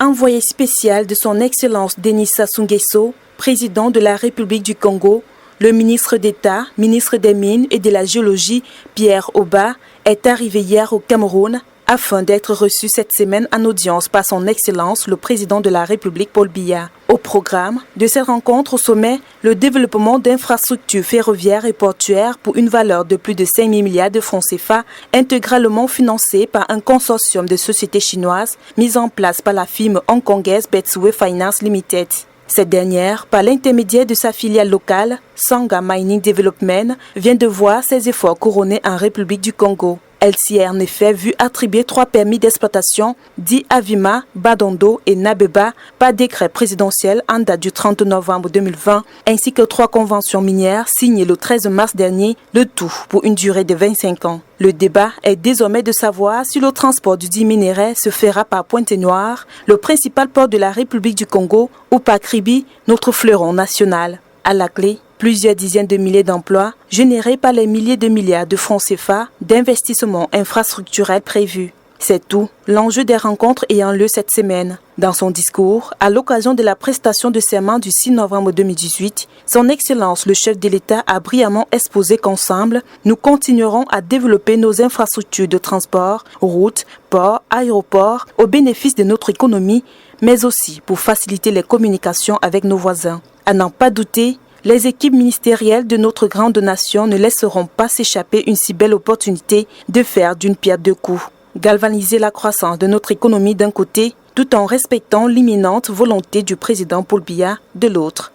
envoyé spécial de son Excellence Denis Sassou Nguesso, président de la République du Congo, le ministre d'État, ministre des Mines et de la Géologie, Pierre Oba, est arrivé hier au Cameroun afin d'être reçu cette semaine en audience par son Excellence le président de la République Paul Biya. Au programme de cette rencontre au sommet, le développement d'infrastructures ferroviaires et portuaires pour une valeur de plus de 5 000 milliards de francs CFA, intégralement financé par un consortium de sociétés chinoises mis en place par la firme hongkongaise Betsue Finance Limited. Cette dernière, par l'intermédiaire de sa filiale locale, Sangha Mining Development, vient de voir ses efforts couronnés en République du Congo. Elle s'y est en effet vue attribuer 3 permis d'exploitation, dits Avima, Badondo et Nabeba, par décret présidentiel en date du 30 novembre 2020, ainsi que 3 conventions minières signées le 13 mars dernier, le tout pour une durée de 25 ans. Le débat est désormais de savoir si le transport du dit minerai se fera par Pointe-Noire, le principal port de la République du Congo, ou par Kribi, notre fleuron national. À la clé, plusieurs dizaines de milliers d'emplois générés par les milliers de milliards de francs CFA d'investissements infrastructurels prévus. C'est tout l'enjeu des rencontres ayant lieu cette semaine. Dans son discours, à l'occasion de la prestation de serment du 6 novembre 2018, son Excellence le chef de l'État a brillamment exposé qu'ensemble, nous continuerons à développer nos infrastructures de transport, routes, ports, aéroports, au bénéfice de notre économie, mais aussi pour faciliter les communications avec nos voisins. À n'en pas douter, les équipes ministérielles de notre grande nation ne laisseront pas s'échapper une si belle opportunité de faire d'une pierre deux coups. Galvaniser la croissance de notre économie d'un côté, tout en respectant l'imminente volonté du président Paul Biya de l'autre.